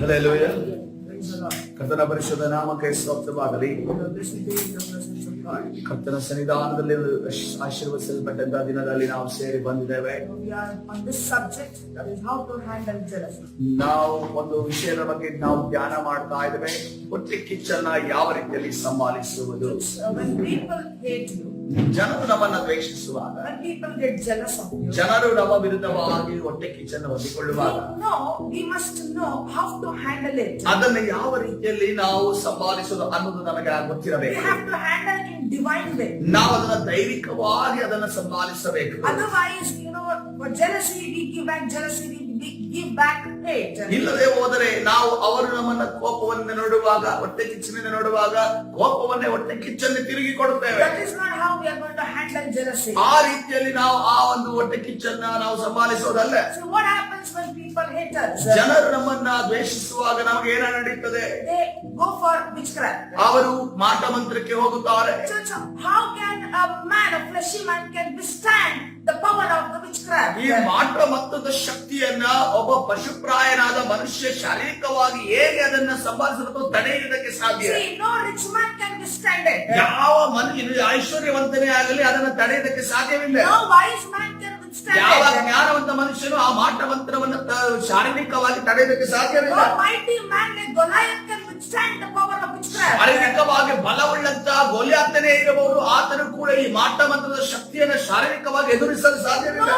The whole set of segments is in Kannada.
Hallelujah. ಕರ್ತನ ಪರಿಶುದ್ಧ ನಾಮಕ್ಕೆ ಸ್ತೋತ್ರವಾಗಲಿ. ಕರ್ತನ ಸನ್ನಿಧಾನದಲ್ಲಿ ಆಶೀರ್ವದಿಸಲ್ಪಟ್ಟಂತಹ ದಿನದಲ್ಲಿ ನಾವು ಸೇರಿ ಬಂದಿದ್ದೇವೆ. ನಾವು ಒಂದು ವಿಷಯದ ಬಗ್ಗೆ ನಾವು ಧ್ಯಾನ ಮಾಡ್ತಾ ಇದ್ದೇವೆ. ಹೊಟ್ಟೆ ಕಿಚ್ಚನ್ನ ಯಾವ ರೀತಿಯಲ್ಲಿ ಸಂಭಾಳಿಸುವುದು. ಜನರು ನಮ್ಮನ್ನ ದ್ವೇಷಿಸುವಾಗ, ಜನರು ನಮ್ಮ ವಿರುದ್ಧವಾಗಿ ಹೊಟ್ಟೆ ಕಿಚ್ಚನ್ನು ಹೊಂದಿಕೊಳ್ಳುವಾಗ ಅದನ್ನು ಯಾವ ರೀತಿಯಲ್ಲಿ ನಾವು ಸಂಭಾಳಿಸುವುದು ಅನ್ನೋದು ನಮಗೆ ಗೊತ್ತಿರಬೇಕು. ನಾವು ಅದನ್ನ ದೈವಿಕವಾಗಿ ಅದನ್ನ ಸಂಭಾಳಿಸಬೇಕು. ಇಲ್ಲದೆ ಹೋದರೆ ನಾವು ಅವರು ನಮ್ಮನ್ನ ಕೋಪವನ್ನು ನೋಡುವಾಗ, ಹೊಟ್ಟೆ ಕಿಚ್ಚನ್ನು ನೋಡುವಾಗ ಕೋಪವನ್ನೇ ಹೊಟ್ಟೆ ಕಿಚ್ಚನ್ನು ತಿರುಗಿ ಕೊಡುತ್ತೇವೆ. ಆ ರೀತಿಯಲ್ಲಿ ನಾವು ಆ ಒಂದು ಹೊಟ್ಟೆ ಕಿಚ್ಚನ್ನ ನಾವು ಸಂಭಾಳಿಸೋದಲ್ಲ. ಜನರು ನಮ್ಮನ್ನ ದ್ವೇಷಿಸುವಾಗ ನಮಗೆ ಏನ ನಡೀತದೆ? ಅವರು ಮಾಟ ಮಂತ್ರಕ್ಕೆ ಹೋಗುತ್ತಾರೆ. ಈ ಮಾಟ ಮಂತ್ರದ ಶಕ್ತಿಯನ್ನ ಒಬ್ಬ ಪಶುಪ್ರಾಯನಾದ ಮನುಷ್ಯ ಶಾರೀರಿಕವಾಗಿ ಹೇಗೆ ಅದನ್ನ ಸಂಭಾಳಿಸಬೇಕು, ತಡೆಯುವುದಕ್ಕೆ ಸಾಧ್ಯ? ಯಾವ ಐಶ್ವರ್ಯವಂತನೇ ಆಗಲಿ ಅದನ್ನ ತಡೆಯುವುದಕ್ಕೆ ಸಾಧ್ಯವಿಲ್ಲ. ಯಾವ ಜ್ಞಾನವಂತ ಮನುಷ್ಯನು ಆ ಮಾಟ ಮಂತ್ರವನ್ನು ಶಾರೀರಿಕವಾಗಿ ತಡೆಯುವುದಕ್ಕೆ ಸಾಧ್ಯವಿಲ್ಲ. ಶಾರೀರಿಕವಾಗಿ ಬಲವುಳ್ಳಂತ ಗೋಲಿಯಾತನೇ ಇರಬಹುದು, ಆತನು ಕೂಡ ಈ ಮಾಟ ಮಂತ್ರದ ಶಕ್ತಿಯನ್ನು ಶಾರೀರಿಕವಾಗಿ ಎದುರಿಸಲು ಸಾಧ್ಯವಿಲ್ಲ.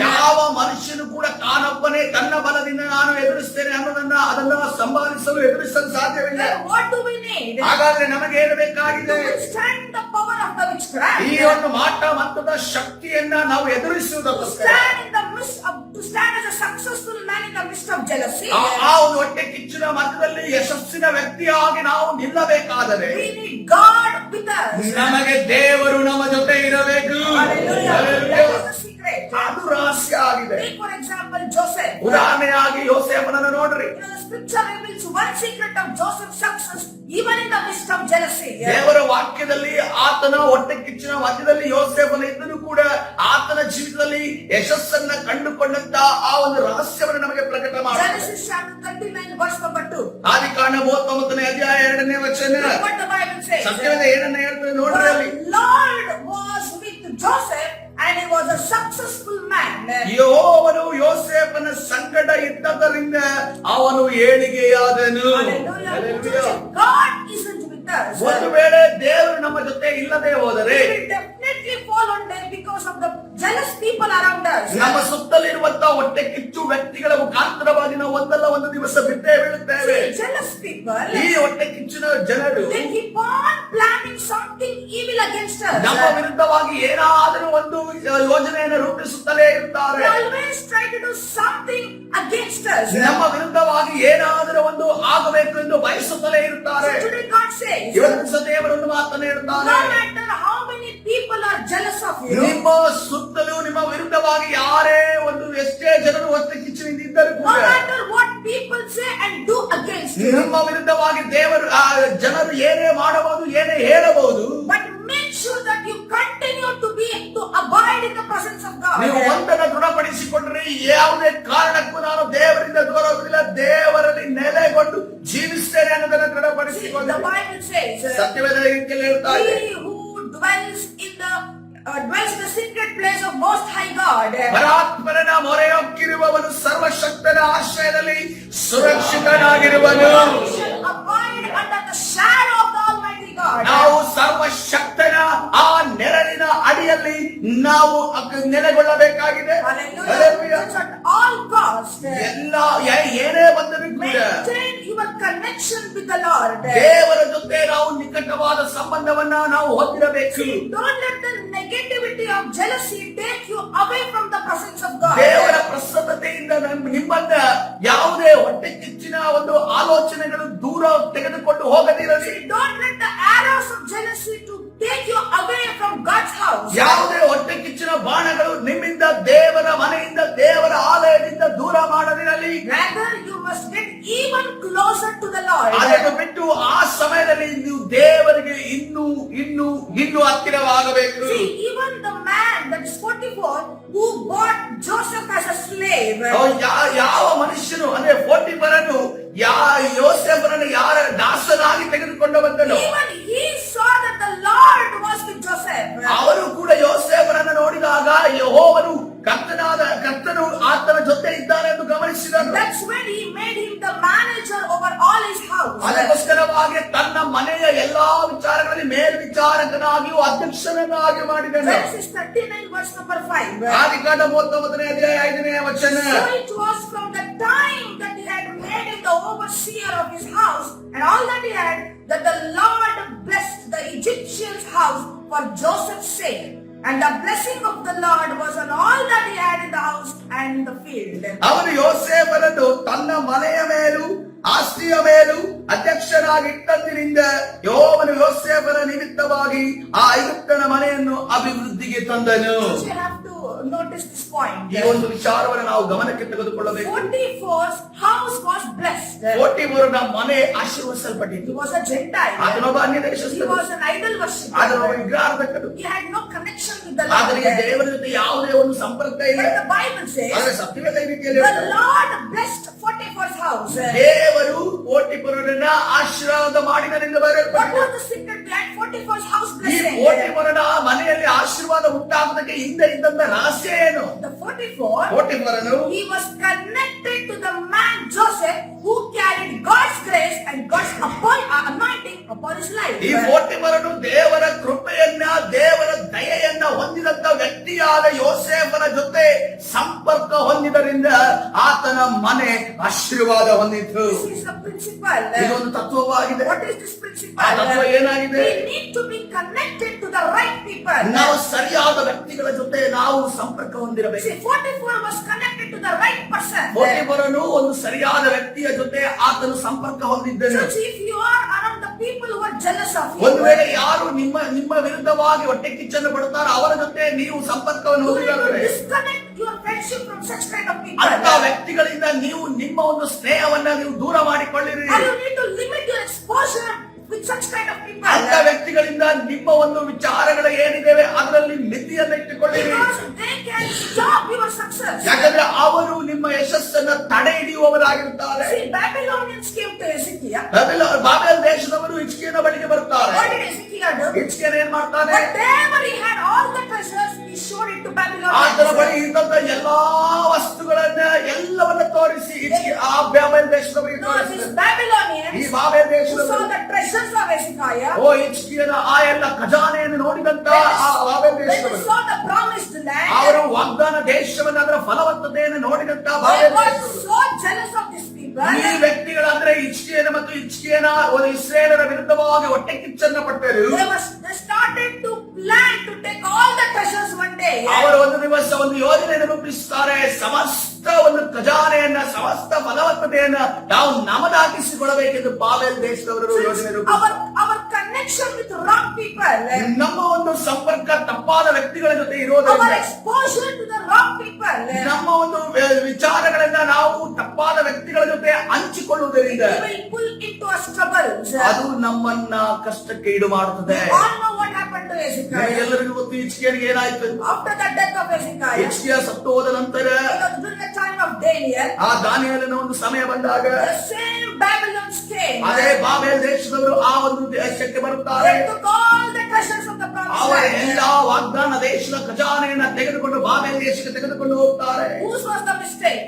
ಯಾವ ಮನುಷ್ಯನು ಕೂಡ ತಾನೊಬ್ಬನೇ ತನ್ನ ಬಲದಿಂದ ನಾನು ಎದುರಿಸ್ತೇನೆ ಅನ್ನೋದನ್ನ ಅದನ್ನ ಸಂಭಾಳಿಸಲು ಎದುರಿಸಲು ಸಾಧ್ಯವಿಲ್ಲ. ಹಾಗಾದ್ರೆ ನಮಗೆ ಏನು ಬೇಕಾಗಿದೆ? ಈ ಒಂದು ಮಾಟ ಮಂತ್ರದ ಶಕ್ತಿಯನ್ನ ನಾವು ಎದುರಿಸುವುದಕ್ಕೋಸ್ಕರ ಆ ಒಂದು ಹೊಟ್ಟೆ ಕಿಚ್ಚಿನ ಮಧ್ಯದಲ್ಲಿ ಯಶಸ್ಸಿನ ವ್ಯಕ್ತಿಯಾಗಿ ನಾವು ನಿಲ್ಲಬೇಕಾದರೆ ನಮಗೆ ದೇವರು ನಮ್ಮ ಜೊತೆ ಇರಬೇಕು. ಅದು ರಹಸ್ಯ ಆಗಿದೆ. ಉದಾಹರಣೆಯಾಗಿ ಯೋಸೇಫನನ್ನು ನೋಡ್ರಿ. ದೇವರ ವಾಕ್ಯದಲ್ಲಿ ಆತನ ಹೊಟ್ಟೆ ಕಿಚ್ಚಿನ ಮಧ್ಯದಲ್ಲಿ ಯೋಸೇಫನ ಇದ್ದನು ಕೂಡ ಆತನ ಜೀವಿತದಲ್ಲಿ ಯಶಸ್ಸನ್ನ ಕಂಡುಕೊಂಡಂತ ಆ ಒಂದು ರಹಸ್ಯವನ್ನು ನಮಗೆ ಪ್ರಕಟ ಮಾಡಿ. ಆದಿಕಾಂಡ 39ನೇ ಅಧ್ಯಾಯ 2ನೇ ವಚನ ಸತ್ಯವೇದ ಏನನ್ನ ಹೇಳ್ತದೆ ನೋಡ್ರಿ. ಅಲ್ಲಿ And he was a successful man. ಯೆಹೋವನು ಯೋಸೇಫನ ಸಂಗಡ ಇದ್ದದರಿಂದ ಅವನು ಏಳಿಗೆಯಾದನು. God isn't with us. ಒಂದು ವೇಳೆ ದೇವರು ನಮ್ಮ ಜೊತೆ ಇಲ್ಲದೆ ಹೋದರೆ we will definitely fall on them because of the jealous people around us. ನಮ್ಮ ಸುತ್ತಲಿರುವಂತಹ ಹೊಟ್ಟೆ ಕಿಚ್ಚು ವ್ಯಕ್ತಿಗಳ ಮುಖಾಂತರವಾಗಿ ನಾವು ಒಂದಲ್ಲ ಒಂದು ದಿವಸ ಬಿದ್ದೇ ಬೀಳುತ್ತೇವೆ. Jealous people, ಈ ಹೊಟ್ಟೆ ಕಿಚ್ಚಿನ ಜನರು they keep on planning something evil against us. ನಮ್ಮ ವಿರುದ್ಧವಾಗಿ ಏನಾದರೂ ಒಂದು ಯೋಜನೆಯನ್ನು ರೂಪಿಸುತ್ತಲೇ ಇರುತ್ತಾರೆ. They always try to do something against us. ನಮ್ಮ ವಿರುದ್ಧವಾಗಿ ಏನಾದರೂ ಒಂದು ಆಗಬೇಕು ಎಂದು ಬಯಸುತ್ತಲೇ ಇರುತ್ತಾರೆ. So today God says, ಇವತ್ತು ದೇವರನ್ನು ಮಾತನ್ನು ಹೇಳ್ತಾರೆ, no matter how many people are jealous of you, ನಿಮ್ಮ ಸುತ್ತಲೂ ನಿಮ್ಮ ವಿರುದ್ಧವಾಗಿ ಯಾರೇ ಒಂದು ಎಷ್ಟೇ ಜನರು ಹೊಟ್ಟೆ ಕಿಚ್ಚಿನಿಂದ ಇದ್ದರೂ no ಕೂಡ matter what people say and do against you, ನಿಮ್ಮ ವಿರುದ್ಧವಾಗಿ ದೇವರು ಜನರು ಏನೇ ಮಾಡಬಹುದು, ಏನೇ ಹೇಳಬಹುದು, but make sure that you continue to abide in the presence of God. ನೀವು ಒಂದನ್ನು ದೃಢಪಡಿಸಿಕೊಂಡ್ರೆ ಯಾವುದೇ ಕಾರಣಕ್ಕೂ ನಾನು ದೇವರಿಂದ ದೂರವಿಲ್ಲ, ದೇವರಲ್ಲಿ ನೆಲೆಗೊಂಡು ಜೀವಿಸ್ತೇನೆ ಅನ್ನೋದನ್ನು ದೃಢಪಡಿಸಿಕೊಂಡು. The Bible says, ಸತ್ಯವೇದ ಹೇಳ್ತಾರೆ, he who dwells in the secret place of Most High God, ಪರಾತ್ಮನ ಮೊರೆಯೊಕ್ಕಿರುವವನು ಸರ್ವಶಕ್ತನ ಆಶ್ರಯದಲ್ಲಿ ಸುರಕ್ಷಿತನಾಗಿರುವನು. abide under the shadow of the Almighty God. ನಾವು ಸರ್ವಶಕ್ತನ ಆ ನೆರಳಿನ ಅಡಿಯಲ್ಲಿ ನಾವು ನೆಲೆಗೊಳ್ಳಬೇಕಾಗಿದೆ. Hallelujah. At all costs, ಎಲ್ಲ ಏನೇ ಬಂದರೂ ಕೂಡ maintain your connection with the Lord. ದೇವರ ಜೊತೆ ನಾವು ನಿಕಟವಾದ ಸಂಬಂಧವನ್ನ ನಾವು ಹೊಂದಿರಬೇಕು. Don't let the negativity of jealousy take you away from the presence of God. ದೇವರ ಪ್ರಸನ್ನತೆಯಿಂದ ನಿಮ್ಮನ್ನ ಯಾವುದೇ ಹೊಟ್ಟೆ ಕಿಚ್ಚಿನ ಒಂದು ಆಲೋಚನೆಗಳು ದೂರ ತೆಗೆದುಕೊಂಡು ಹೋಗದಿರಲಿ. Don't let the arrows of jealousy to take you away from God's house. ಯಾವುದೇ ಹೊಟ್ಟೆ ಕಿಚ್ಚಿನ ಬಾಣಗಳು ನಿಮ್ಮಿಂದ ದೇವರ ಮನೆಯಿಂದ ದೇವರ ಆಲಯದಿಂದ ದೂರ ಮಾಡದಿರಲಿ. Rather, you must get even closer to the Lord. ಅದನ್ನು ಬಿಟ್ಟು ಆ ಸಮಯದಲ್ಲಿ ನೀವು ದೇವರಿಗೆ ಇನ್ನೂ ಇನ್ನೂ ಇನ್ನೂ ಹತ್ತಿರವಾಗಬೇಕು. See, even the man that verse 44, who bought Joseph as a slave. ಯಾವ ಮನುಷ್ಯನು ಅಂದ್ರೆ ಪೋಟಿಫರನು ಯೋಸೇಫನನ್ನು ಯಾರ ದಾಸನಾಗಿ ತೆಗೆದುಕೊಂಡು ಬಂದನು. Even he saw that the Lord was with Joseph. ಅವರು ಕೂಡ ಯೋಸೇಫನನ್ನು ನೋಡಿದಾಗ ಯೆಹೋವನು ಕರ್ತನು ಆತನ ಜೊತೆ ಇದ್ದಾನೆ ಎಂದು ಗಮನಿಸಿದನು. That's when he made him the manager over all his house. ಅದಕ್ಕೋಸ್ಕರವಾಗಿ ತನ್ನ ಮನೆಯ ಎಲ್ಲಾ ವಿಚಾರಗಳಲ್ಲಿ ಮೇಲ್ವಿಚಾರಕನಾಗಿಯೂ ಅಧ್ಯಕ್ಷನನ್ನಾಗಿ ಮಾಡಿದನು. Genesis 39 verse number 5. ಆದಿಕಾಂಡ 39ನೇ ಅಧ್ಯಾಯ 5ನೇ ವಚನ. So it was from the time that he had made him the overseer of his house and all that he had, that the Lord blessed the Egyptian's house for Joseph's sake. And the blessing of the Lord was on all that he had in the house and in the field. ಅವನು ಯೋಸೇಫನನ್ನು ತನ್ನ ಮನೆಯ ಮೇಲೂ ಆಸ್ತಿಯ ಮೇಲೂ ಅಧ್ಯಕ್ಷನಾಗಿಟ್ಟಂದಿನಿಂದ ಯೆಹೋವನು ಯೋಸೇಫನ ನಿಮಿತ್ತವಾಗಿ ಆ ಐಗುಪ್ತನ ಮನೆಯನ್ನು ಅಭಿವೃದ್ಧಿಗೆ ತಂದನು. You have to notice this point. ಈ ಒಂದು ವಿಚಾರವನ್ನು ನಾವು ಗಮನಕ್ಕೆ ತೆಗೆದುಕೊಳ್ಳಬೇಕು. Potiphar's house was blessed. ಪೋಟಿಫರನ ಮನೆ ಆಶೀರ್ವದಿಸಲ್ಪಟ್ಟಿತು. He was a Gentile. ಆತನೊಬ್ಬ ಅನ್ಯ He ದೇಶಸ್ಥನು. was an idol worshipper. ಆತನೊಬ್ಬ ವಿಗ್ರಹಾರಾಧಕನು. He had no connection with the ಆತನಿಗೆ Lord. ದೇವರ ಜೊತೆ ಯಾವುದೇ ಒಂದು ಸಂಪರ್ಕ ಇಲ್ಲ. But the Bible says ಆದರೆ ಸತ್ಯವೇದ ಈ ರೀತಿಯಲ್ಲಿ the ಹೇಳ್ತದೆ. Lord blessed Potiphar's house. ದೇವರು ಪೋಟಿಫರನನ್ನ ಆಶೀರ್ವಾದ ಮಾಡಿದನೆಂದು What ಬರೆಯಲ್ಪಟ್ಟಿದೆ. was the secret behind Potiphar's house ಈ blessing? ಪೋಟಿಫರನ ಮನೆಯಲ್ಲಿ ಆಶೀರ್ವಾದ ಉಂಟಾಗುವುದಕ್ಕೆ ಹಿಂದೆ ಇದ್ದಂತ ರಹಸ್ಯ ಏನು? The Potiphar, ಪೋಟಿಫರನು he was connected to the man Joseph who carried God's grace and God's anointing upon his life. ಈ ಪೋಟಿಫರನು ದೇವರ ಕೃಪೆಯನ್ನ ದೇವರ ದಯೆಯನ್ನ ಹೊಂದಿದಂತ ವ್ಯಕ್ತಿಯಾದ ಯೋಸೇಫನ ಜೊತೆ ಸಂಪರ್ಕ ಹೊಂದಿದರಿಂದ ಆತನ ಮನೆ ಆಶೀರ್ವಾದ ಹೊಂದಿತು. This is the principle. ಇದೊಂದು ತತ್ವವಾಗಿದೆ. What is this principle? ಆ ತತ್ವ ಏನಾಗಿದೆ? We need to be connected to the right people. ನಾವು ಸರಿಯಾದ ವ್ಯಕ್ತಿಗಳ ಜೊತೆ ನಾವು ಸಂಪರ್ಕ ಹೊಂದಿರಬೇಕು. See, Potiphar was connected to the right person. ಪೋಟಿಫರನು ಒಂದು ಸರಿಯಾದ ವ್ಯಕ್ತಿಯ ಜೊತೆ ಆತನು ಸಂಪರ್ಕ ಹೊಂದಿದ್ದನು. So if you are around the people who are jealous of you, ಒಂದು ವೇಳೆ ಯಾರು ನಿಮ್ಮ ವಿರುದ್ಧವಾಗಿ ಹೊಟ್ಟೆ ಕಿಚ್ಚನ್ನು ಪಡುತ್ತಾರೋ ಅವರ ಜೊತೆ ನೀವು ಸಂಪರ್ಕವನ್ನು you need to ಹೊಂದಿರಬೇಕು. disconnect your friendship from such kind of people. ಅಂತ ವ್ಯಕ್ತಿಗಳಿಂದ ನೀವು ನಿಮ್ಮ ಒಂದು ಸ್ನೇಹವನ್ನ ನೀವು ದೂರ ಮಾಡಿಕೊಳ್ಳಿರಿ. And you need to limit your exposure with such kind of people. ಅಂತ ವ್ಯಕ್ತಿಗಳಿಂದ ನಿಮ್ಮ ಒಂದು ವಿಚಾರಗಳು ಏನಿದ್ದೇವೆ ಅದರಲ್ಲಿ ಮಿತಿಯನ್ನು ಇಟ್ಟುಕೊಳ್ಳಿರಿ. Because they can stop your success. ಯಾಕಂದ್ರೆ ಅವರು ನಿಮ್ಮ ಯಶಸ್ಸನ್ನ ತಡೆ ಹಿಡಿಯುವವರಾಗಿರುತ್ತಾರೆ. See, Babylonians came to Hezekiah. Babel ದೇಶದವರು ಹಿಜ್ಕೀಯನ ಬಳಿಗೆ ಬರ್ತಾರೆ. What did Hezekiah do? ಹಿಜ್ಕೀಯನ ಏನ್ ಮಾಡ್ತಾನೆ? Whatever he had, all the treasures, he showed it to ಆತನ ಬಳಿ Babylonians. ಇದ್ದಂತ ಎಲ್ಲಾ ವಸ್ತುಗಳನ್ನ ಎಲ್ಲವನ್ನ ತೋರಿಸಿ ಆ ಬಾಬೆಲ್ ದೇಶದವರಿಗೆ No, these ತೋರಿಸಿದ. ಈ Babylonians ಬಾಬೆಲ್ who saw ದೇಶದವರು the treasures of Hezekiah, ಓ ಹಿಜ್ಕೀಯನ ಆ ಎಲ್ಲ ಖಜಾನೆಯನ್ನು ನೋಡಿದಂತ ಆ ಬಾಬೆಲ್ when they ದೇಶದವರು saw the promised land, ಅವರು ವಾಗ್ದಾನ ದೇಶವನ್ನ ಅದರ ಫಲವತ್ತತೆಯನ್ನು ನೋಡಿದಂತ they ಬಾಬೆಲ್ got ದೇಶದವರು so jealous of these people. ಈ ವ್ಯಕ್ತಿಗಳಂದ್ರೆ ಹಿಜ್ಕೀಯನ ಮತ್ತು ಹಿಜ್ಕೀಯನ ಒಂದು ಇಸ್ರೇಲರ ವಿರುದ್ಧವಾಗಿ ಹೊಟ್ಟೆ ಕಿಚ್ಚನ್ನ ಪಟ್ಟರು. They started to plan to take all the treasures one day. ಅವರು ಒಂದು ದಿವಸ ಒಂದು ಯೋಜನೆಯನ್ನು ರೂಪಿಸುತ್ತಾರೆ. ಸಮಸ್ತ ಒಂದು ಖಜಾನೆಯನ್ನ ಸಮಸ್ತ ಫಲವತ್ತತೆಯನ್ನ ನಾವು ನಮದಾಗಿಸಿಕೊಳ್ಳಬೇಕೆಂದು ಬಾಬೆಲ್ ದೇಶದವರು ಯೋಜನೆ ರೂಪಿಸುತ್ತಾರೆ. Our connection with wrong people, ನಮ್ಮ ಒಂದು ಸಂಪರ್ಕ ತಪ್ಪಾದ ವ್ಯಕ್ತಿಗಳ ಜೊತೆ our ಇರೋದ್ರಿಂದ exposure to the wrong people, ನಮ್ಮ ಒಂದು ವಿಚಾರಗಳನ್ನ ನಾವು ತಪ್ಪಾದ ವ್ಯಕ್ತಿಗಳ ಜೊತೆ ಹಂಚಿಕೊಳ್ಳುವುದರಿಂದ will pull into us troubles. ಅದು ನಮ್ಮನ್ನ ಕಷ್ಟಕ್ಕೆ ಈಡು ಮಾಡುತ್ತದೆ. All know what happened to Hezekiah. ಎಲ್ಲರಿಗೂ ಗೊತ್ತು ಹಿಜ್ಕೀಯನಿಗೆ ಏನಾಯ್ತು. After the death of Hezekiah, ಹಿಜ್ಕೀಯ ಸತ್ತು ಹೋದ ನಂತರ during the time of Daniel, ಆ ದಾನಿಯೇಲನ ಒಂದು ಸಮಯ ಬಂದಾಗ the same Babylons came. ಅದೇ ಬಾಬೆಲ್ ದೇಶದವರು ಆ ಒಂದು ದೇಶಕ್ಕೆ ಬರುತ್ತಾರೆ. They took all the treasures of the promised ಅವರ land. ಎಲ್ಲಾ ವಾಗ್ದಾನ ದೇಶದ ಖಜಾನೆಯನ್ನ ತೆಗೆದುಕೊಂಡು ಬಾಬೆಲ್ ದೇಶಕ್ಕೆ ತೆಗೆದುಕೊಂಡು ಹೋಗ್ತಾರೆ. Whose was the mistake?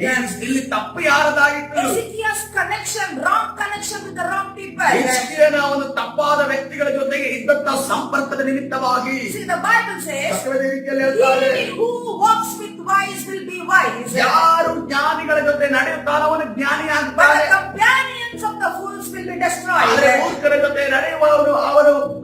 ಇಲ್ಲಿ ತಪ್ಪು ಯಾರದಾಗಿತ್ತು? Hezekiah's connection, wrong connection with the wrong people. ಹಿಜ್ಕೀಯನ ಒಂದು ತಪ್ಪಾದ ವ್ಯಕ್ತಿಗಳ ಜೊತೆಗೆ ಇದ್ದಂತ ಸಂಪರ್ಕದ ನಿಮಿತ್ತವಾಗಿ See, the Bible says, ಸತ್ಯವಾದ ರೀತಿಯಲ್ಲಿ ಹೇಳ್ತಾರೆ, he who walks with wise will be wise. ಯಾರು ಜ್ಞಾನಿಗಳ ಜೊತೆ ನಡೆಯುತ್ತಾನೋ ಅವನು ಜ್ಞಾನಿ But ಆಗ್ತಾನೆ. the companions of the fools will be destroyed. ಆದರೆ ಮೂರ್ಖರ ಜೊತೆ ನಡೆಯುವವನು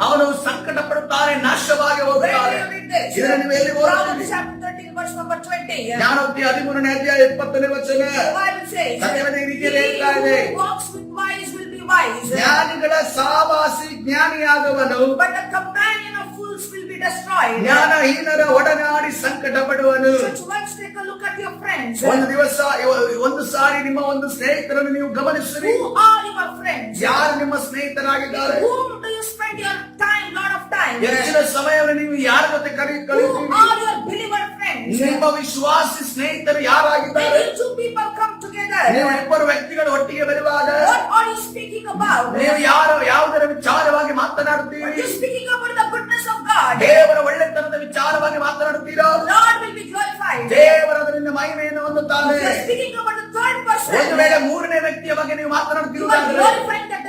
ಅವನು ಸಂಕಟ ಪಡುತ್ತಾನೆ, ನಾಶವಾಗಿ Where do ಹೋಗುತ್ತಾನೆ. you read this? ಇದನ್ನು ನೀವು ಎಲ್ಲಿ Proverbs ಓದುತ್ತೀರಿ? chapter 13 verse number 20. ಜ್ಞಾನೋಕ್ತಿ 13ನೇ ಅಧ್ಯಾಯ 20ನೇ ವಚನ. The Bible says, ಸತ್ಯವಾದ he ರೀತಿಯಲ್ಲಿ ಹೇಳ್ತಾ ಇದೆ, who walks with wise will be wise. ಜ್ಞಾನಿಗಳ ಸಹವಾಸಿ ಜ್ಞಾನಿಯಾಗುವನು, But the companion of fools will be destroyed. ಜ್ಞಾನಹೀನರ ಒಡನಾಡಿ ಸಂಕಟ ಪಡುವನು. So once take a look at your friends. ಒಂದು ದಿವಸ ಒಂದು ಸಾರಿ ನಿಮ್ಮ ಒಂದು ಸ್ನೇಹಿತರನ್ನು ನೀವು ಗಮನಿಸಿರಿ. Who are your friends? ಯಾರು ನಿಮ್ಮ ಸ್ನೇಹಿತರಾಗಿದ್ದಾರೆ? Whom do you spend your time, lot of time? ಹೆಚ್ಚಿನ ಸಮಯವನ್ನು ನೀವು ಯಾರ ಜೊತೆ Who ಕಳೆಯುತ್ತೀರಿ? are your believer friends? ನಿಮ್ಮ ವಿಶ್ವಾಸಿ ಸ್ನೇಹಿತರು ಯಾರಾಗಿದ್ದಾರೆ? when you two people come together, ನೀವು ಇಬ್ಬರು ವ್ಯಕ್ತಿಗಳು ಒಟ್ಟಿಗೆ ಬರುವಾಗ what are you speaking about? ನೀವು ಯಾವುದರ ವಿಚಾರವಾಗಿ ಮಾತನಾಡುತ್ತೀರಿ? Are you speaking about the goodness of God? ದೇವರ ಒಳ್ಳೆತನದ ವಿಚಾರವಾಗಿ ಮಾತನಾಡುತ್ತೀರಾ? Lord will be glorified. ದೇವರ ಅದರಿಂದ ಮಹಿಮೆಯನ್ನು ಹೊಂದುತ್ತಾನೆ. You are speaking about the third person. ಒಂದು ವೇಳೆ ಮೂರನೇ ವ್ಯಕ್ತಿಯ ಬಗ್ಗೆ ನೀವು You are ಮಾತನಾಡುತ್ತಿರುವುದಾದರೆ glorifying the devil.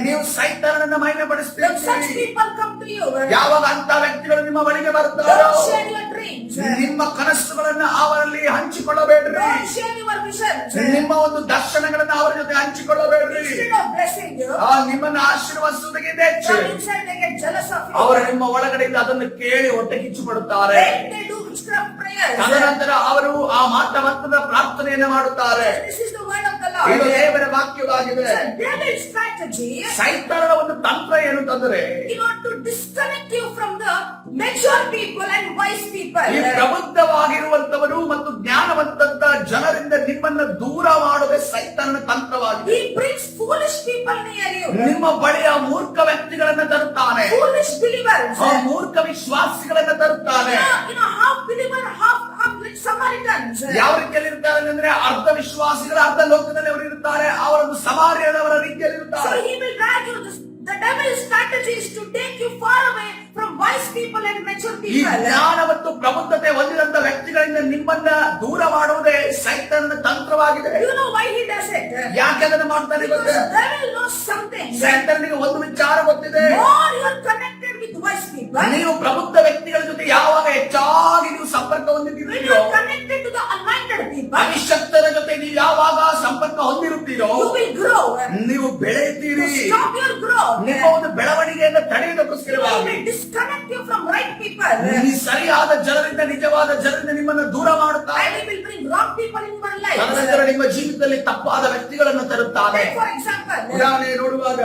ನೀವು ಸೈತಾನನನ್ನ ಮಹಿಮೆ When such ಪಡಿಸುತ್ತೀರಿ. people come to you, ಯಾವಾಗ ಅಂತ ವ್ಯಕ್ತಿಗಳು ನಿಮ್ಮ ಬಳಿಗೆ ಬರ್ತಾರೋ don't share your dreams. ನಿಮ್ಮ ಕನಸುಗಳನ್ನ ಅವರಲ್ಲಿ ಹಂಚಿಕೊಳ್ಳಬೇಡ್ರಿ. Don't share your visions. ನಿಮ್ಮ ಒಂದು ದರ್ಶನಗಳನ್ನ ಅವರ ಜೊತೆ ಹಂಚಿಕೊಳ್ಳಬೇಡ್ರಿ. Instead of blessing you, ನಿಮ್ಮನ್ನ ಆಶೀರ್ವದಿಸುವುದಕ್ಕಿಂತ ಹೆಚ್ಚು from inside they get jealous of you. ಅವರು ನಿಮ್ಮ ಒಳಗಡೆಯಿಂದ ಅದನ್ನು ಕೇಳಿ ಹೊಟ್ಟೆ ಕಿಚ್ಚುಪಡುತ್ತಾರೆ. Then they do witchcraft prayers. ತದನಂತರ ಅವರು ಆ ಮಾತಮತ್ತದ ಪ್ರಾರ್ಥನೆಯನ್ನ ಮಾಡುತ್ತಾರೆ. This is the word of the ಇದು Lord. ದೇವರ ವಾಕ್ಯವಾಗಿದೆ. So devil's strategy, ಸೈತಾನನ ಒಂದು ತಂತ್ರ ಏನು ತಂದರೆ to disconnect you from the mature people and wise people. ಈ ಪ್ರಬುದ್ಧವಾಗಿರುವಂತವರು ಮತ್ತು ಜ್ಞಾನವಂತ ಜನರಿಂದ ನಿಮ್ಮನ್ನ ದೂರ ಮಾಡುವ ಸೈತಾನನ ತಂತ್ರವಾಗಿದೆ. He brings foolish people near you. ನಿಮ್ಮ ಬಳಿಯ ಮೂರ್ಖ ವ್ಯಕ್ತಿಗಳನ್ನ ತರುತ್ತಾನೆ. Foolish believers. ಆ ಮೂರ್ಖ ವಿಶ್ವಾಸಿಗಳನ್ನ ತರುತ್ತಾನೆ. You know, half believer, half like Samaritans. ಯಾವ ರೀತಿಯಲ್ಲಿ ಇರ್ತಾರೆ ಅಂದ್ರೆ ಅರ್ಧ ವಿಶ್ವಾಸಿಗಳ ಅರ್ಧ ಲೋಕದಲ್ಲಿ ಅವರು ಇರುತ್ತಾರೆ. ಅವರನ್ನು ಸಮಾರ್ಯದವರ ರೀತಿಯಲ್ಲಿ So ಇರುತ್ತಾರೆ. he will drag you. The devil's strategy is to take you far away from wise people and mature ಈ people. ಜ್ಞಾನ ಮತ್ತು ಪ್ರಬುದ್ಧತೆ ಹೊಂದಿದಂತ ವ್ಯಕ್ತಿಗಳಿಂದ ನಿಮ್ಮನ್ನ ದೂರ ಮಾಡುವುದೇ ಸೈತಾನನ ತಂತ್ರವಾಗಿದೆ. You know why he does it? ಯಾಕೆ ಅದನ್ನು ಮಾಡ್ತಾನೆ Because ಗೊತ್ತಾ? the devil knows something. ಸೈತಾನನಿಗೆ ಒಂದು ವಿಚಾರ ಗೊತ್ತಿದೆ. More you are connected with wise people, ನೀವು ಪ್ರಬುದ್ಧ ವ್ಯಕ್ತಿಗಳ ಜೊತೆ ಯಾವಾಗ ಹೆಚ್ಚಾಗಿ ನೀವು ಸಂಪರ್ಕ when you ಹೊಂದಿದ್ದೀರೋ, are connected to the anointed people, ಅಭಿಷಕ್ತರ ಜೊತೆ ನೀವು ಯಾವಾಗ ಸಂಪರ್ಕ ಹೊಂದಿರುತ್ತೀರೋ you will grow. ನೀವು To ಬೆಳೆಯುತ್ತೀರಿ. stop your growth, ನಿಮ್ಮ ಒಂದು ಬೆಳವಣಿಗೆಯನ್ನು he ತಡೆಯುವುದಕ್ಕೋಸ್ಕರವಾಗಿ will disconnect you from right people. ಈ ಸರಿಯಾದ ಜನರಿಂದ ನಿಜವಾದ ಜನರಿಂದ ನಿಮ್ಮನ್ನು ದೂರ ಮಾಡುತ್ತಾರೆ. And he will bring wrong people in your life. ತದನಂತರ ನಿಮ್ಮ ಜೀವಿತದಲ್ಲಿ ತಪ್ಪಾದ ವ್ಯಕ್ತಿಗಳನ್ನು ತರುತ್ತಾನೆ. Take for example, ಉದಾಹರಣೆ ನೋಡುವಾಗ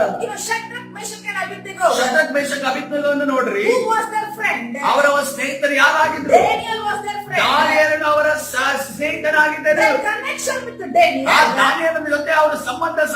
Shadrach, Meshach and Abednego. Shadrach Meshach ಅಬೇದ್ನೆಗೋವನ್ನು ನೋಡ್ರಿ. Who was their friend? ಅವರ ಸ್ನೇಹಿತರು ಯಾರಾಗಿದ್ರು? Daniel was their friend. ದಾನಿಯೇಲನು ಅವರ ಸ್ನೇಹಿತನಾಗಿದ್ದರು. Their connection with the Daniel, ಆ ದಾನಿಯೇಲನ ಜೊತೆ ಅವರ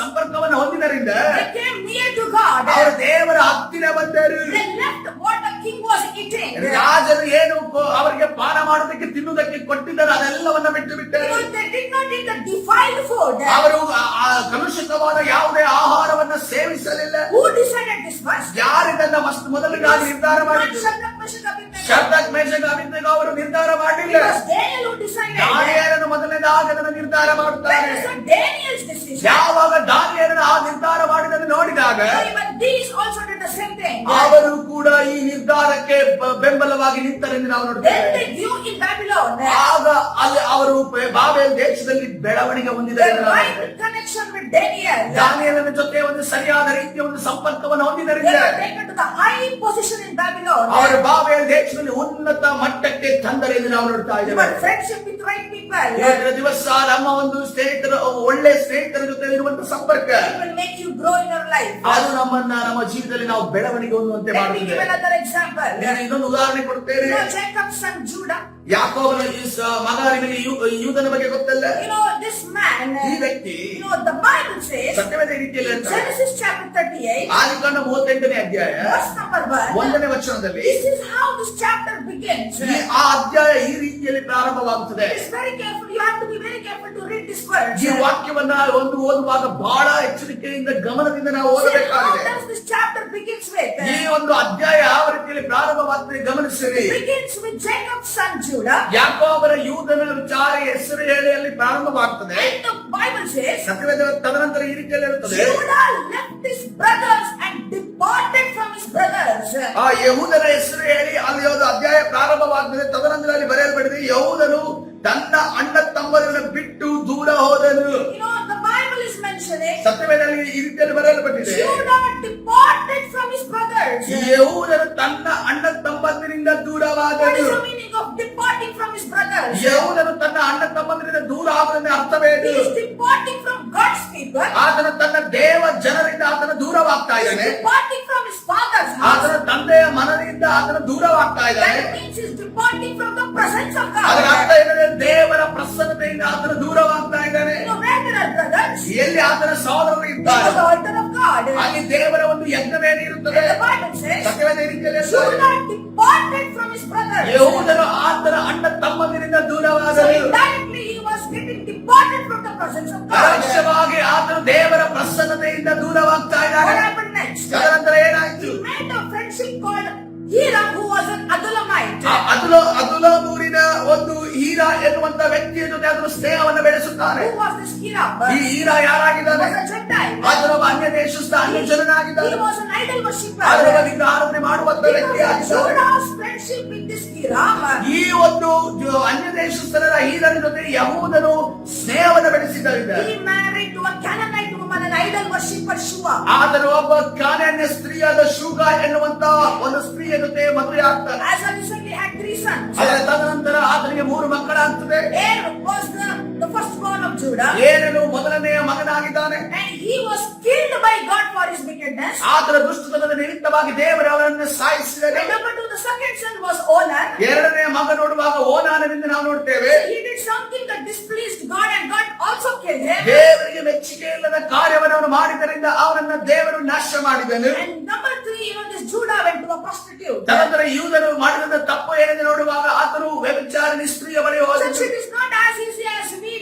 ಸಂಪರ್ಕವನ್ನು ಹೊಂದಿದ್ದರಿಂದ they came near to God. ಅವರು ದೇವರ ಹತ್ತಿರ ಬಂದರು. They left what the king was eating. ರಾಜರು ಏನು ಅವರಿಗೆ ಪಾನ ಮಾಡೋದಕ್ಕೆ ತಿನ್ನುವುದಕ್ಕೆ ಕೊಟ್ಟಿದ್ದಾರೆ ಅದೆಲ್ಲವನ್ನ ಬಿಟ್ಟು ಬಿಟ್ಟರು. They did not eat the defiled food. ಅವರು ಆ ಕಲುಷಿತವಾದ ಯಾವುದೇ ಆಹಾರವನ್ನ ಸೇವಿಸಲಿಲ್ಲ. Who decided this first? ಯಾರಿದನ್ನ ಮೊದಲಿಗಾಗಿ ನಿರ್ಧಾರ Not ಮಾಡಿದ್ರು? Shadrach, Meshach, Abednego. Shadrach Meshach Abednego ಅವರು ನಿರ್ಧಾರ It ಮಾಡಲಿಲ್ಲ. was Daniel who decided. ದಾನಿಯೇಲನು ಮೊದಲನೇದಾಗಿ ಅದನ್ನು ನಿರ್ಧಾರ That ಮಾಡುತ್ತಾರೆ. was not Daniel's decision. ಯಾವಾಗ ದಾನಿಯೇಲನು ಆ ನಿರ್ಧಾರ ಮಾಡಿದ್ದನ್ನು ನೋಡಿದಾಗ So even these also did the same thing. ಅವರು ಕೂಡ ಈ ನಿರ್ಧಾರಕ್ಕೆ ಬೆಂಬಲವಾಗಿ ನಿಂತರೆಂದು ನಾವು Then ನೋಡುತ್ತೇವೆ. they grew in Babylon. ಆಗ ಅಲ್ಲಿ ಅವರು ಬಾಬೆಲ್ ದೇಶದಲ್ಲಿ ಬೆಳವಣಿಗೆ ಹೊಂದಿದ್ದಾರೆ. The right connection with Daniel. ದಾನಿಯೇಲನ ಜೊತೆ ಒಂದು ಸರಿಯಾದ ರೀತಿಯ ಒಂದು ಸಂಪರ್ಕವನ್ನು They ಹೊಂದಿದ್ದರಿಂದ were taken to the high position in Babylon. ಅವರು ಬಾಬೆಲ್ ದೇಶದಲ್ಲಿ ಉನ್ನತ ಮಟ್ಟಕ್ಕೆ ತಂದರೆ ಎಂದು ನಾವು ನೋಡ್ತಾ ಇದ್ದೇವೆ. But friendship with right people, ಇವತ್ತಿನ ದಿವಸ ನಮ್ಮ ಒಂದು ಸ್ನೇಹಿತರ ಒಳ್ಳೆ ಸ್ನೇಹಿತರ ಜೊತೆ ಇರುವಂತಹ ಸಂಪರ್ಕ it will make you grow in your life. ಅದು ನಮ್ಮ ಜೀವಿತದಲ್ಲಿ ನಾವು ಬೆಳವಣಿಗೆ ಹೊಂದುವಂತೆ Let me ಮಾಡುತ್ತದೆ. give another example. ನಾನು ಇನ್ನೊಂದು ಉದಾಹರಣೆ ಕೊಡ್ತೇನೆ. Jacob's son Judah. ಯಾಕೋಬನ ಮಗ ನಿಮಗೆ ಯೂದನ ಬಗ್ಗೆ ಗೊತ್ತಲ್ಲ? This man, ಈ ವ್ಯಕ್ತಿ the Bible says, ಸತ್ಯವೇದ ರೀತಿಯಲ್ಲಿ ಅಂತ Genesis chapter 38, ಆದಿಕಾಂಡ 38ನೇ ಅಧ್ಯಾಯ verse number 1. 1ನೇ ವಚನದಲ್ಲಿ This is how this chapter begins. ಆ ಅಧ್ಯಾಯ ಈ ರೀತಿಯಲ್ಲಿ ಪ್ರಾರಂಭವಾಗುತ್ತದೆ. It's very careful. You have to be very careful to read this word. ಈ ವಾಕ್ಯವನ್ನ ಓದುವಾಗ ಬಹಳ ಎಚ್ಚರಿಕೆಯಿಂದ ಗಮನದಿಂದ ನಾವು See, how ಓದಬೇಕಾಗಿದೆ. does this chapter begins with? ಈ ಒಂದು ಅಧ್ಯಾಯ ಯಾವ ರೀತಿಯಲ್ಲಿ ಪ್ರಾರಂಭವಾಗ್ತದೆ ಗಮನಿಸಿರಿ. It begins with Jacob's son Judah. ಯಾಕೋಬನ ಯೂದನ ವಿಚಾರ ಹೆಸರು ಹೇಳಿ ಅಲ್ಲಿ ಪ್ರಾರಂಭವಾಗ್ತದೆ. And the Bible says, ಸತ್ಯವೇದ ತದನಂತರ ಈ ರೀತಿಯಲ್ಲಿ ಇರುತ್ತದೆ. Judah left his brothers and departed from his brothers. ಆ ಯಹೂದನ ಹೆಸರು ಹೇಳಿ ಅಲ್ಲಿ ಒಂದು ಅಧ್ಯಾಯ ಪ್ರಾರಂಭವಾಗ್ತದೆ. ತದನಂತರ ಅಲ್ಲಿ ಬರೆಯಲ್ಪಟ್ಟಿದೆ ಯಹೂದನು ತನ್ನ ಅಣ್ಣ ತಮ್ಮರನ್ನು ಬಿಟ್ಟು ದೂರ ಹೋದನು. The Bible is mentioning ಸತ್ಯವೇದದಲ್ಲಿ ಈ ರೀತಿಯಲ್ಲಿ ಬರೆಯಲ್ಪಟ್ಟಿದೆ. Judah departed from his brothers. ಯಹೂದನು ತನ್ನ ಅಣ್ಣ ತಮ್ಮಂದಿರಿಂದ What is ದೂರವಾದನು. the meaning of departing from his brothers? ಯಹೂದನು ತನ್ನ ಅಣ್ಣ ತಮ್ಮಂದಿರಿಂದ ದೂರ ಆಗುವುದರ ಅರ್ಥವೇನು? He is departing from God's people. ಆತನು ತನ್ನ ದೇವ ಜನರಿಂದ ಆತನ ದೂರವಾಗ್ತಾ He is ಇದ್ದಾನೆ. departing from his father's ಆತನ house. ತಂದೆಯ ಮನದಿಂದ ಆತನ ದೂರವಾಗ್ತಾ ಇದ್ದಾನೆ. That means he is departing from the presence of ಅದರ God. ಅರ್ಥ ಏನಂದ್ರೆ ದೇವರ ಪ್ರಸನ್ನತೆಯಿಂದ ಆತನ ದೂರವಾಗ್ತಾ ಇದ್ದಾನೆ. Where there are brothers, ಎಲ್ಲಿ ಆತನ ಸಹೋದರರು there is ಇದ್ದಾರೆ the altar of God. ಅಲ್ಲಿ ದೇವರ ಒಂದು ಯಜ್ಞವೇದಿ ಇರುತ್ತದೆ. The Bible says, ಸತ್ಯವೇದ ರೀತಿಯಲ್ಲಿ ಹೇಳ್ತಾರೆ. Judah departed from his brothers. ಯಹೂದನು ಆತನ ಅಣ್ಣ ತಮ್ಮಂದಿರಿಂದ indirectly he was getting departed from the presence of God. ಪರೋಕ್ಷವಾಗಿ ಆತನು ದೇವರ ಪ್ರಸನ್ನತೆಯಿಂದ ದೂರವಾಗ್ತಾ What ಇದ್ದಾನೆ. happened next? ತದನಂತರ ಏನಾಯ್ತು? He made a friendship called Hira, who was an Adullamite. ಅದುಲಾಮೂರಿನ ಒಂದು ಹೀರಾ ಎನ್ನುವಂತ ವ್ಯಕ್ತಿಯ ಜೊತೆ ಅದನ್ನು ಸ್ನೇಹವನ್ನು ಬೆಳೆಸುತ್ತಾನೆ. Who was this Hira? ಈ Heera ಯಾರಾಗಿದ್ದಾನೆ? He was a Gentile. ಆತನು ಅನ್ಯ ದೇಶಸ್ಥ ಅನ್ಯ ಜನನಾಗಿದ್ದಾನೆ. He was an idol worshipper. ಆತನ ವಿಗ್ರಹಾರಾಧನೆ ಮಾಡುವಂತ ವ್ಯಕ್ತಿಯಾಗಿದ್ದಾನೆ. Judah's friendship with this Hira. ಈ ಒಂದು ಅನ್ಯ ದೇಶಸ್ಥರ ಹೀರನ ಜೊತೆ ಯಹೂದನು ಸ್ನೇಹವನ್ನು ಬೆಳೆಸಿದ್ದರಿಂದ He married to a Canaanite woman, an idol worshipper, Shua. ಆತನು ಒಬ್ಬ ಕಾನಾನ್ಯ ಸ್ತ್ರೀಯಾದ ಶೂಗ ಎನ್ನುವಂತ ಒಂದು ಸ್ತ್ರೀಯ ಜೊತೆ ಮದುವೆ ಆಗ್ತಾನೆ. As a result, he had 3 sons. ಅದರ ತದನಂತರ ಆತನಿಗೆ 3 ಮಕ್ಕಳಾಗ್ತದೆ. Er was the firstborn of Judah. ಏರನು ಮೊದಲನೆಯ ಮಗನಾಗಿದ್ದಾನೆ. And he was killed by God for his wickedness. ಆತನ ದುಷ್ಟತನದ ನಿಮಿತ್ತವಾಗಿ ದೇವರು ಅವರನ್ನು ಸಾಯಿಸಿದರೆ. And number 2, the second son was Onan. ಎರಡನೆಯ ಮಗ ನೋಡುವಾಗ ಓನಾನನಿಂದ ನಾವು ನೋಡ್ತೇವೆ. He did something that displeased God, and God also killed him. ದೇವರಿಗೆ ಮೆಚ್ಚುಗೆ ಇಲ್ಲದ ಕಾರ್ಯವನ್ನು ಅವನು ಮಾಡಿದ್ದರಿಂದ ಅವನನ್ನ ದೇವರು ನಾಶ ಮಾಡಿದನು. And number 3, this Judah went to a prostitute. ತದನಂತರ ಯೂದನು ಮಾಡಿದ ತಪ್ಪು ಏನೆಂದು ನೋಡುವಾಗ ಆತನು ವ್ಯಭಿಚಾರಿಣಿ ಸ್ತ್ರೀಯ ಬಳಿ ಹೋದನು. Since it is not as easy as we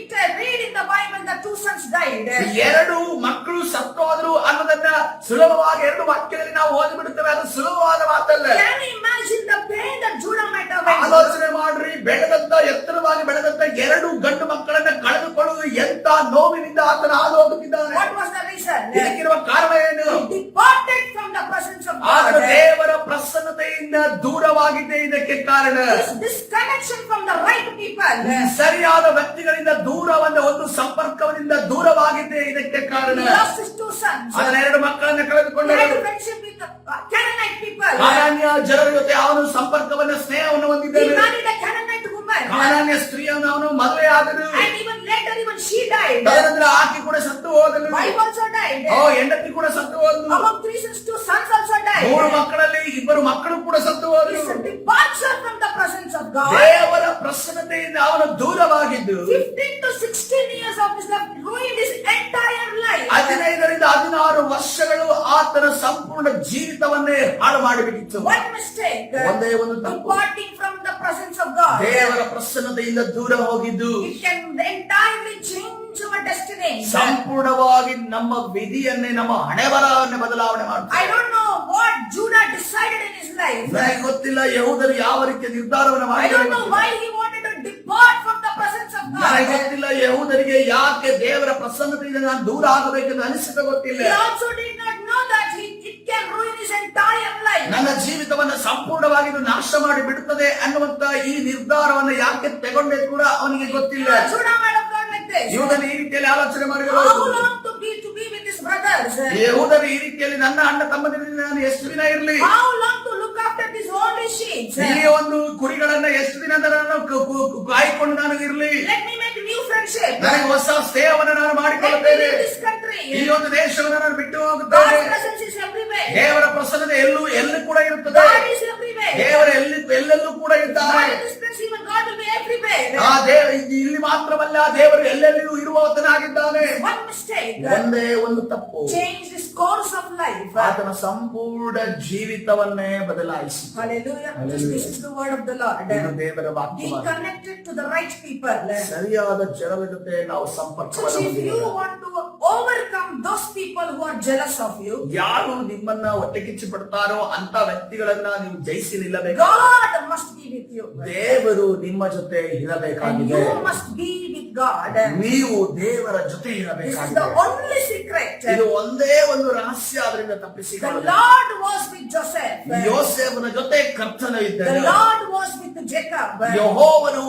read in the Bible that 2 sons died. 2 ಮಕ್ಕಳು ಸತ್ತೋದ್ರು ಅನ್ನೋದನ್ನ ಸುಲಭವಾಗಿ 2 ವಾಕ್ಯದಲ್ಲಿ ನಾವು ಓದಿಬಿಡುತ್ತೇವೆ. ಅದು ಸುಲಭವಾದ ಮಾತಲ್ಲ. Can you imagine the pain that Judah might have went through? ಆಲೋಚನೆ ಮಾಡ್ರಿ, ಬೆಳೆದಂತ ಎತ್ತರವಾಗಿ ಬೆಳೆದಂತ 2 ಗಂಡು ಮಕ್ಕಳನ್ನ ಕಳೆದುಕೊಳ್ಳುವುದು ಎಂತ ನೋವಿನಿಂದ ಆತನ ಹಾದು ಹೋಗುತ್ತಿದ್ದಾನೆ. What was the reason? ಇದಕ್ಕಿರುವ ಕಾರಣ ಏನು? He departed from the presence of ಆತನು God. ದೇವರ ಪ್ರಸನ್ನತೆಯಿಂದ ದೂರವಾಗಿದ್ದೇ ಇದಕ್ಕೆ ಕಾರಣ. This disconnection from the right people. ಸರಿಯಾದ ವ್ಯಕ್ತಿಗಳಿಂದ ದೂರವನ್ನು ಒಂದು ಸಂಪರ್ಕದಿಂದ ದೂರವಾಗಿದ್ದೇ ಇದಕ್ಕೆ ಕಾರಣ. He lost his 2 sons. ಅದರ 2 ಮಕ್ಕಳನ್ನ He ಕಳೆದುಕೊಂಡರು. had a friendship with the Canaanite people. ಕಾನಾನ್ಯ ಜನರ ಜೊತೆ ಅವನು ಸಂಪರ್ಕವನ್ನ ಸ್ನೇಹವನ್ನು He ಹೊಂದಿದ್ದಾನೆ. married a Canaanite woman. ಕಾನಾನ್ಯ ಸ್ತ್ರೀಯನ್ನು ಅವನು ಮದುವೆ ಆದನು. And even later, even she died. ತದನಂತರ ಆಕೆ ಕೂಡ ಸತ್ತು ಹೋದನು. Wife also died. ಹೆಂಡತಿ ಕೂಡ ಸತ್ತು ಹೋದನು. Among 3 sons, 2 sons also died. 3 ಮಕ್ಕಳಲ್ಲಿ 2 ಮಕ್ಕಳು ಕೂಡ ಸತ್ತು ಹೋದರು. It's a departure from the presence of God. ದೇವರ ಪ್ರಸನ್ನತೆಯಿಂದ ಅವನು ದೂರವಾಗಿದ್ದು 15 to 16 years of his life ruined his entire life. 15ರಿಂದ 16 ವರ್ಷಗಳು ಆತನ ಸಂಪೂರ್ಣ ಜೀವಿತವನ್ನೇ ಹಾಳು ಮಾಡಿಬಿಟ್ಟಿತ್ತು. One mistake. ಒಂದೇ ಒಂದು ತಪ್ಪು. Departing from the presence of God. ದೇವರ ಪ್ರಸನ್ನತೆಯಿಂದ ದೂರ ಹೋಗಿದ್ದು It can entirely change our destiny. ಸಂಪೂರ್ಣವಾಗಿ ನಮ್ಮ ವಿಧಿಯನ್ನೇ, ನಮ್ಮ ಹಣೆಬರಹವನ್ನೇ ಬದಲಾವಣೆ ಮಾಡ್ತಾರೆ. I don't know what Judah decided in his life. ನನಗೆ ಗೊತ್ತಿಲ್ಲ ಯಹೂದರು ಯಾವ ರೀತಿಯ ನಿರ್ಧಾರವನ್ನು I ಮಾಡಿದ್ದಾರೆ. don't know why he wanted to depart from the presence of ನನಗೆ God. ಗೊತ್ತಿಲ್ಲ ಯಹೂದರಿಗೆ ಯಾಕೆ ದೇವರ ಪ್ರಸನ್ನತೆಯಿಂದ ನಾನು ದೂರ ಆಗಬೇಕೆಂದು ಅನಿಸಿದ ಗೊತ್ತಿಲ್ಲ. He also did not know that it can ruin his entire life. ನನ್ನ ಜೀವಿತವನ್ನು ಸಂಪೂರ್ಣವಾಗಿ ಇದು ನಾಶ ಮಾಡಿ ಬಿಡುತ್ತದೆ ಅನ್ನುವಂತ ಈ ನಿರ್ಧಾರವನ್ನು ಯಾಕೆ ತಗೊಂಡೆ ಕೂಡ ಅವನಿಗೆ ಗೊತ್ತಿಲ್ಲ. Judah might have gone like this. ಯಹೂದನು ಈ ರೀತಿಯಲ್ಲಿ ಆಲೋಚನೆ How ಮಾಡಿರಬಹುದು. long to be with his brothers? ಯಹೂದನು ಈ ರೀತಿಯಲ್ಲಿ ನನ್ನ ಅಣ್ಣ ತಮ್ಮಂದಿರಿಂದ ನಾನು ಎಷ್ಟು ದಿನ ಇರಲಿ, How long to look after these only sheep? ಈ ಒಂದು ಕುರಿಗಳನ್ನ ಎಷ್ಟು ದಿನ ನಾನು ಕಾಯ್ಕೊಂಡು ನಾನು ಇರಲಿ. Let me make new friendship. ನನಗೆ ಹೊಸ ಸ್ನೇಹವನ್ನು ನಾನು Let me ಮಾಡಿಕೊಳ್ಳುತ್ತೇನೆ. leave this country. ಈ ಒಂದು ದೇಶವನ್ನು ನಾನು ಬಿಟ್ಟು ಹೋಗುತ್ತೇನೆ. God's presence is everywhere. ದೇವರ ಪ್ರಸನ್ನತೆ ಎಲ್ಲೂ ಕೂಡ ಇರುತ್ತದೆ. God is everywhere. ದೇವರ ಎಲ್ಲೆಲ್ಲೂ ಕೂಡ ಇದ್ದಾರೆ. Not in this place, even God will be everywhere. ಇಲ್ಲಿ ಮಾತ್ರವಲ್ಲ, ದೇವರು ಎಲ್ಲೆಲ್ಲಿಯೂ ಇರುವವನಾಗಿದ್ದಾನೆ. One mistake ಒಂದೇ ಒಂದು ತಪ್ಪು changed his course of life. ಆತನ ಸಂಪೂರ್ಣ ಜೀವಿತವನ್ನೇ ಬದಲಾಯಿಸಿ. Hallelujah. This is the word of the Lord. ಇದು ದೇವರ Be ವಾಕ್ಯವಾಗಿದೆ. connected to the right people. ಸರಿಯಾದ ಜನರ ಜೊತೆ ನಾವು So ಸಂಪರ್ಕವನ್ನು if you ಹೊಂದಿದ್ದೇವೆ. want to overcome those people who are jealous of you, ಯಾರು ನಿಮ್ಮನ್ನ ಹೊಟ್ಟೆ ಕಿಚ್ಚು ಪಡ್ತಾರೋ ಅಂತ ವ್ಯಕ್ತಿಗಳನ್ನ ನೀವು ಜಯಿಸಿ ನಿಲ್ಲಬೇಕು. God must be with you. ದೇವರು ನಿಮ್ಮ ಜೊತೆ And ಇರಬೇಕಾಗಿದೆ. you must be with God. ನೀವು ದೇವರ ಜೊತೆ This is ಇರಬೇಕಾಗಿದೆ. the only secret. ಇದು ಒಂದೇ ಒಂದು ರಹಸ್ಯ, ಅದರಿಂದ The ತಪ್ಪಿಸಿಕೊಳ್ಳಲು. Lord was with Joseph. ಯೋಸೇಫನ ಜೊತೆ ಕರ್ತನು The ಇದ್ದನು. Lord was with Jacob. ಯೆಹೋವನು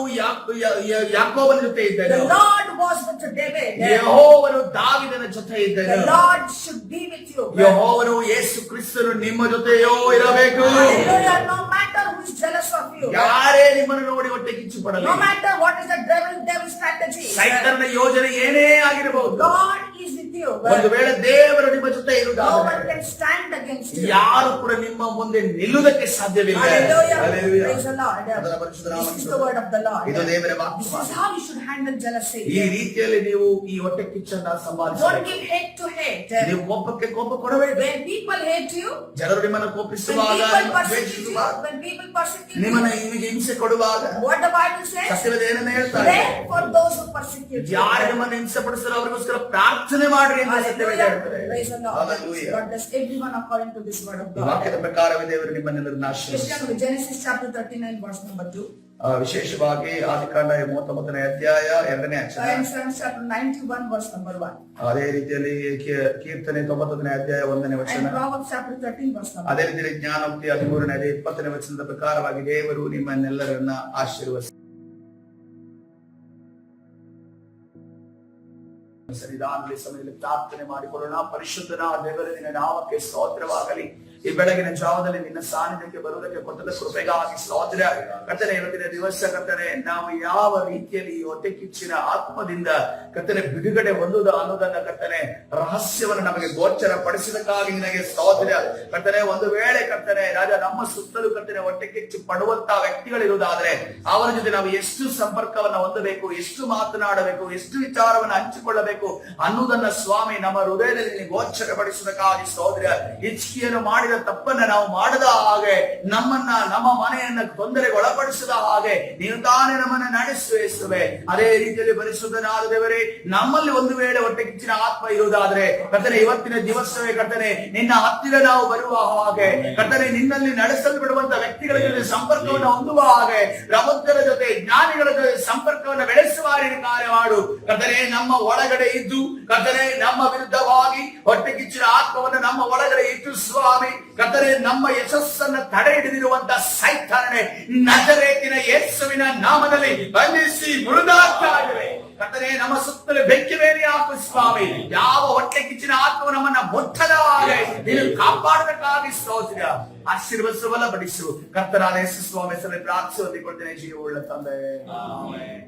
ಯಾಕೋಬನ ಜೊತೆ The ಇದ್ದನು. Lord was with David. ಯೆಹೋವನು ದಾವೀದನ ಜೊತೆ The ಇದ್ದನು. Lord should be with you. ಯೆಹೋವನು ಯೇಸು ಕ್ರಿಸ್ತನು ನಿಮ್ಮ ಜೊತೆಯೋ ಇರಬೇಕು. Hallelujah. No matter who is jealous of you, ಯಾರೇ ನಿಮ್ಮನ್ನು ನೋಡಿ ಹೊಟ್ಟೆ ಕಿಚ್ಚು ಪಡಲಿ, no matter what is the devil's strategy, ಸೈತಾನನ ಯೋಜನೆ ಏನೇ ಆಗಿರಬಹುದು, God is with you, ಒಂದು ವೇಳೆ ದೇವರು ನಿಮ್ಮ ಜೊತೆ no one ಇರುವುದಾದರೆ can stand against you. ಯಾರು ಕೂಡ ನಿಮ್ಮ ಮುಂದೆ ನಿಲ್ಲುವುದಕ್ಕೆ ಸಾಧ್ಯವಿಲ್ಲ. Hallelujah. Hallelujah. Praise the Lord. ಅದರ ಪರಿಶುದ್ಧ This is ನಾಮಕ್ಕೆ the word of the Lord. ಇದು ದೇವರ This is ವಾಕ್ಯ. how you should handle jealousy. ಈ ರೀತಿಯಲ್ಲಿ ನೀವು ಈ ಹೊಟ್ಟೆ ಕಿಚ್ಚನ್ನ Don't ಸಂಭಾಳಿಸಬೇಕು. give hate to hate. ನೀವು ಕೋಪಕ್ಕೆ ಕೋಪ ಕೊಡಬೇಡಿ. When people hate you, ಜನರು ನಿಮ್ಮನ್ನು when ಕೋಪಿಸುವಾಗ, people ನಿಮ್ಮನ್ನು persecute you, ದ್ವೇಷಿಸುವಾಗ, when people persecute you, ನಿಮ್ಮನ್ನು ನಿಮಗೆ ಹಿಂಸೆ ಕೊಡುವಾಗ what the Bible says, ಸತ್ಯವೇದ ಏನನ್ನ ಹೇಳ್ತಾರೆ? pray for those who persecute you. ಯಾರು ನಿಮ್ಮನ್ನು ಹಿಂಸೆ ಪಡಿಸಲು ಅವರಿಗೋಸ್ಕರ ಪ್ರಾರ್ಥನೆ ಮಾಡ್ರಿ ಅಂತ ಸತ್ಯವೇದ ಹೇಳ್ತಾರೆ. Hallelujah. Praise the Lord. Hallelujah. God bless everyone according to this word of ಈ God. ವಾಕ್ಯದ ಪ್ರಕಾರವೇ ದೇವರು ನಿಮ್ಮನ್ನೆಲ್ಲರನ್ನು ಆಶೀರ್ವದಿಸಲಿ. Christian, Genesis chapter 39 verse number 2. ವಿಶೇಷವಾಗಿ ಆದಿಕಾಂಡ 39ನೇ ಅಧ್ಯಾಯ 2ನೇ ವಚನ. And Psalm chapter 91 verse number 1. ಅದೇ ರೀತಿಯಲ್ಲಿ ಕೀರ್ತನೆ 91ನೇ ಅಧ್ಯಾಯ 1ನೇ ವಚನ. And Proverbs chapter 13 verse number 1. ಅದೇ ರೀತಿಯಲ್ಲಿ ಜ್ಞಾನೋಕ್ತಿ 13ನೇ ಅಧ್ಯಾಯ 20ನೇ ವಚನದ ಪ್ರಕಾರವಾಗಿ ದೇವರು ನಿಮ್ಮನ್ನೆಲ್ಲರನ್ನ ಆಶೀರ್ವದಿಸಲಿ. ಸನ್ನಿಧಾನದಲ್ಲಿ ಸಮಯದಲ್ಲಿ ಪ್ರಾರ್ಥನೆ ಮಾಡಿಕೊಳ್ಳೋಣ. ಪರಿಶುದ್ಧನಾದ ದೇವರೇ, ನಿನ್ನ ನಾಮಕ್ಕೆ ಸ್ತೋತ್ರವಾಗಲಿ. ಈ ಬೆಳಗಿನ ಜಾವದಲ್ಲಿ ನಿನ್ನ ಸಾನ್ನಿಧ್ಯಕ್ಕೆ ಬರುವುದಕ್ಕೆ ಕೊಟ್ಟದ ಕೃಪೆಗಾಗಿ ಸ್ತೋತ್ರ. ಕರ್ತನೆ, ಇವತ್ತಿನ ದಿವಸ ಕರ್ತನೆ, ನಾವು ಯಾವ ರೀತಿಯಲ್ಲಿ ಈ ಹೊಟ್ಟೆ ಕಿಚ್ಚಿನ ಆತ್ಮದಿಂದ ಕರ್ತನೆ ಬಿಡುಗಡೆ ಹೊಂದುವುದು ಅನ್ನೋದನ್ನ ಕರ್ತನೆ ರಹಸ್ಯವನ್ನು ನಮಗೆ ಗೋಚರ ಪಡಿಸಿದಕ್ಕಾಗಿ ನಿನಗೆ ಸ್ತೋತ್ರ. ಕರ್ತನೆ, ಒಂದು ವೇಳೆ ಕರ್ತನೆ ರಾಜ ನಮ್ಮ ಸುತ್ತಲೂ ಕರ್ತನೆ ಹೊಟ್ಟೆ ಕಿಚ್ಚು ಪಡುವಂತಹ ವ್ಯಕ್ತಿಗಳಿರುವುದಾದ್ರೆ ಅವರ ಜೊತೆ ನಾವು ಎಷ್ಟು ಸಂಪರ್ಕವನ್ನ ಹೊಂದಬೇಕು, ಎಷ್ಟು ಮಾತನಾಡಬೇಕು, ಎಷ್ಟು ವಿಚಾರವನ್ನು ಹಂಚಿಕೊಳ್ಳಬೇಕು ಅನ್ನುವುದನ್ನ ಸ್ವಾಮಿ ನಮ್ಮ ಹೃದಯದಲ್ಲಿ ಗೋಚರ ಪಡಿಸುವುದಕ್ಕಾಗಿ ಸ್ತೋತ್ರ. ಹಿಜ್ಕೀಯನು ಮಾಡಿದ ತಪ್ಪನ್ನ ನಾವು ಮಾಡದ ಹಾಗೆ, ನಮ್ಮನ್ನ ನಮ್ಮ ಮನೆಯನ್ನ ತೊಂದರೆಗೆ ಒಳಪಡಿಸದ ಹಾಗೆ ನೀನು ತಾನೇ ನಮ್ಮನ್ನ ನಡೆಸುವೆ. ಅದೇ ರೀತಿಯಲ್ಲಿ ಪರಿಶುದ್ಧನಾದ ದೇವರೇ, ನಮ್ಮಲ್ಲಿ ಒಂದು ವೇಳೆ ಹೊಟ್ಟೆ ಕಿಚ್ಚಿನ ಆತ್ಮ ಇರುವುದಾದ್ರೆ ಕರ್ತನೆ, ಇವತ್ತಿನ ದಿವಸವೇ ಕರ್ತನೆ ನಿನ್ನ ಹತ್ತಿರ ನಾವು ಬರುವ ಹಾಗೆ, ಕರ್ತನೆ ನಿನ್ನಲ್ಲಿ ನಡೆಸಲ್ಪಡುವಂತ ವ್ಯಕ್ತಿಗಳ ಜೊತೆ ಸಂಪರ್ಕವನ್ನು ಹೊಂದುವ ಹಾಗೆ, ಪ್ರಬುದ್ಧರ ಜೊತೆ ಜ್ಞಾನಿಗಳ ಜೊತೆ ಸಂಪರ್ಕವನ್ನು ಬೆಳೆಸುವ ಕಾರ್ಯ ಮಾಡು. ಕರ್ತನೆ, ನಮ್ಮ ಒಳಗಡೆ ಇದ್ದು ಕರ್ತನೆ ನಮ್ಮ ವಿರುದ್ಧವಾಗಿ ಹೊಟ್ಟೆ ಕಿಚ್ಚಿನ ಆತ್ಮವನ್ನು ನಮ್ಮ ಒಳಗಡೆ ಇಟ್ಟು ಸ್ವಾಮಿ ಕರ್ತನೆ ನಮ್ಮ ಯಶಸ್ಸನ್ನ ತಡೆ ಹಿಡಿದಿರುವಂತ ಸೈತಾನನೇ ನಜರೇತಿನ ಯೇಸುವಿನ ನಾಮದಲ್ಲಿ ಬಂಧಿಸಿ ಮುರಿದಾಗ್ತಾ ಇದ್ದೇವೆ. ಕರ್ತನೆ, ನಮ್ಮ ಸುತ್ತಲೂ ಬೆಂಕಿ ಬೇರೆ ಹಾಕು ಸ್ವಾಮಿ. ಯಾವ ಹೊಟ್ಟೆ ಕಿಚ್ಚಿನ ಆತ್ಮ ನಮ್ಮನ್ನ ಮುಟ್ಟದ ಹಾಗೆ ನೀನು ಕಾಪಾಡಬೇಕಾಗಿ ಸ್ತೋತ್ರ. ಆಶೀರ್ವದಿಸುವಲ್ಲ ಬಡಿಸು. ಕರ್ತನಾದ ಯೇಸು ಸ್ವಾಮಿ ಹೆಸರಲ್ಲಿ ಪ್ರಾರ್ಥಿಸಿ ಹೊಂದಿಕೊಳ್ತೇನೆ ಜೀವವುಳ್ಳ ತಂದೆ. ಆಮೆನ್.